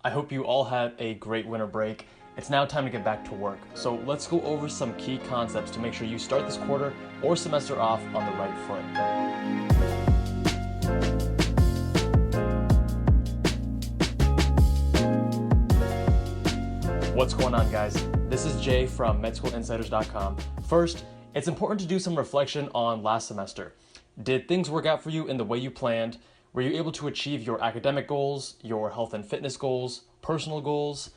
I hope you all had a great winter break. It's now time to get back to work. So let's go over some key concepts to make sure you start this quarter or semester off on the right foot. What's going on, guys? This is Jay from medschoolinsiders.com. First, it's important to do some reflection on last semester. Did things work out for you in the way you planned? Were you able to achieve your academic goals, your health and fitness goals, personal goals?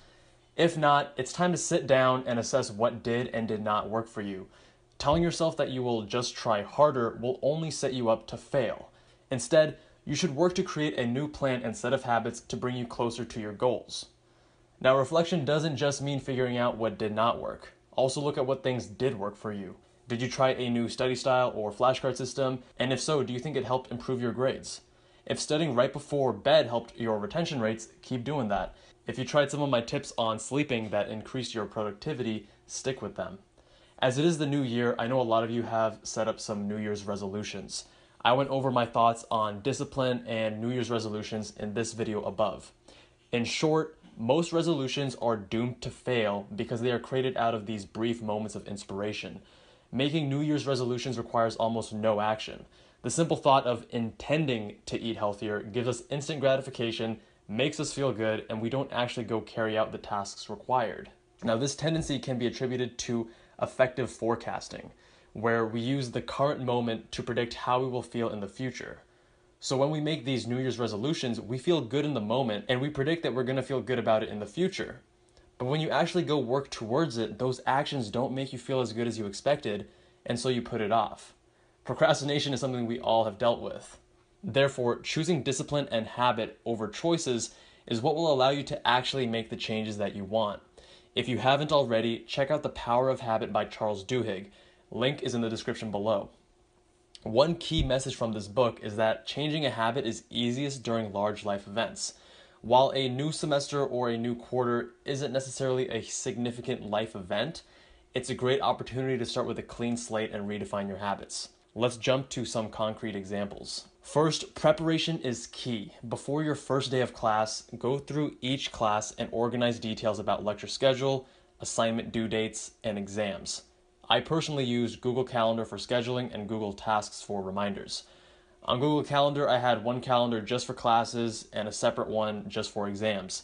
If not, it's time to sit down and assess what did and did not work for you. Telling yourself that you will just try harder will only set you up to fail. Instead, you should work to create a new plan and set of habits to bring you closer to your goals. Now, reflection doesn't just mean figuring out what did not work. Also look at what things did work for you. Did you try a new study style or flashcard system? And if so, do you think it helped improve your grades? If studying right before bed helped your retention rates, keep doing that. If you tried some of my tips on sleeping that increased your productivity, stick with them. As it is the new year, I know a lot of you have set up some New Year's resolutions. I went over my thoughts on discipline and New Year's resolutions in this video above. In short, most resolutions are doomed to fail because they are created out of these brief moments of inspiration. Making New Year's resolutions requires almost no action. The simple thought of intending to eat healthier gives us instant gratification, makes us feel good, and we don't actually go carry out the tasks required. Now, this tendency can be attributed to affective forecasting, where we use the current moment to predict how we will feel in the future. So when we make these New Year's resolutions, we feel good in the moment, and we predict that we're going to feel good about it in the future. But when you actually go work towards it, those actions don't make you feel as good as you expected, and so you put it off. Procrastination is something we all have dealt with. Therefore, choosing discipline and habit over choices is what will allow you to actually make the changes that you want. If you haven't already, check out The Power of Habit by Charles Duhigg. Link is in the description below. One key message from this book is that changing a habit is easiest during large life events. While a new semester or a new quarter isn't necessarily a significant life event, it's a great opportunity to start with a clean slate and redefine your habits. Let's jump to some concrete examples. First, preparation is key. Before your first day of class, go through each class and organize details about lecture schedule, assignment due dates, and exams. I personally use Google Calendar for scheduling and Google Tasks for reminders. On Google Calendar, I had one calendar just for classes and a separate one just for exams.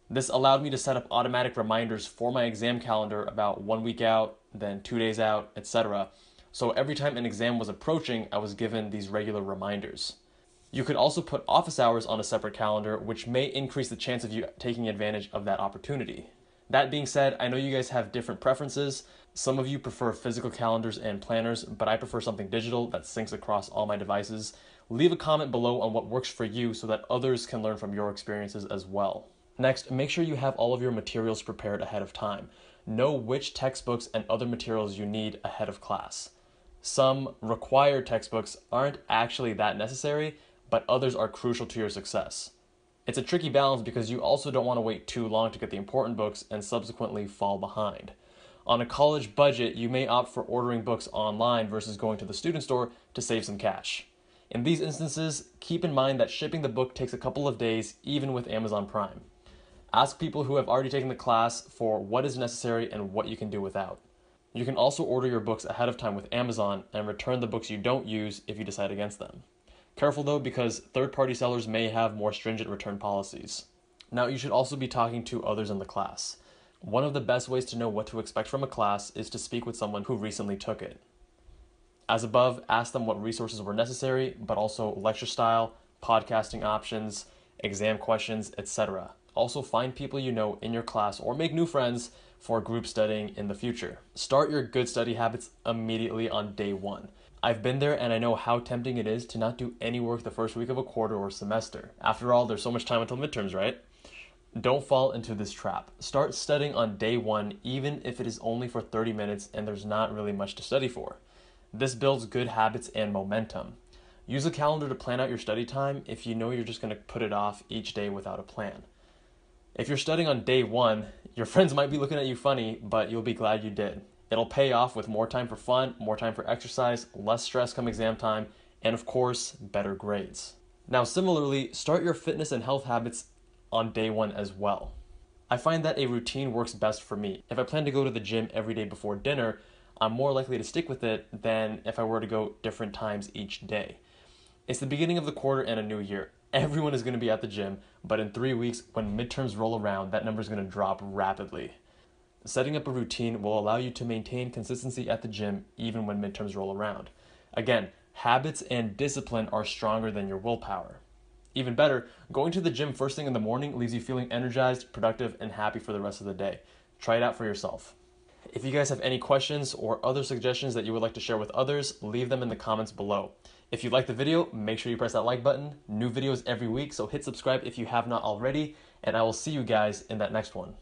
This allowed me to set up automatic reminders for my exam calendar about 1 week out, then 2 days out, etc. So every time an exam was approaching, I was given these regular reminders. You could also put office hours on a separate calendar, which may increase the chance of you taking advantage of that opportunity. That being said, I know you guys have different preferences. Some of you prefer physical calendars and planners, but I prefer something digital that syncs across all my devices. Leave a comment below on what works for you so that others can learn from your experiences as well. Next, make sure you have all of your materials prepared ahead of time. Know which textbooks and other materials you need ahead of class. Some required textbooks aren't actually that necessary, but others are crucial to your success. It's a tricky balance because you also don't want to wait too long to get the important books and subsequently fall behind. On a college budget, you may opt for ordering books online versus going to the student store to save some cash. In these instances, keep in mind that shipping the book takes a couple of days, even with Amazon Prime. Ask people who have already taken the class for what is necessary and what you can do without. You can also order your books ahead of time with Amazon and return the books you don't use if you decide against them. Careful though, because third-party sellers may have more stringent return policies. Now, you should also be talking to others in the class. One of the best ways to know what to expect from a class is to speak with someone who recently took it. As above, ask them what resources were necessary, but also lecture style, podcasting options, exam questions, etc. Also, find people you know in your class or make new friends for group studying in the future. Start your good study habits immediately on day one. I've been there and I know how tempting it is to not do any work the first week of a quarter or semester. After all, there's so much time until midterms, right? Don't fall into this trap. Start studying on day one, even if it is only for 30 minutes and there's not really much to study for. This builds good habits and momentum. Use a calendar to plan out your study time if you know you're just going to put it off each day without a plan. If you're studying on day one, your friends might be looking at you funny, but you'll be glad you did. It'll pay off with more time for fun, more time for exercise, less stress come exam time, and of course, better grades. Now, similarly, start your fitness and health habits on day one as well. I find that a routine works best for me. If I plan to go to the gym every day before dinner, I'm more likely to stick with it than if I were to go different times each day. It's the beginning of the quarter and a new year. Everyone is going to be at the gym, but in 3 weeks, when midterms roll around, that number is going to drop rapidly. Setting up a routine will allow you to maintain consistency at the gym even when midterms roll around. Again, habits and discipline are stronger than your willpower. Even better, going to the gym first thing in the morning leaves you feeling energized, productive, and happy for the rest of the day. Try it out for yourself. If you guys have any questions or other suggestions that you would like to share with others, leave them in the comments below. If you like the video, make sure you press that like button. New videos every week, so hit subscribe if you have not already, and I will see you guys in that next one.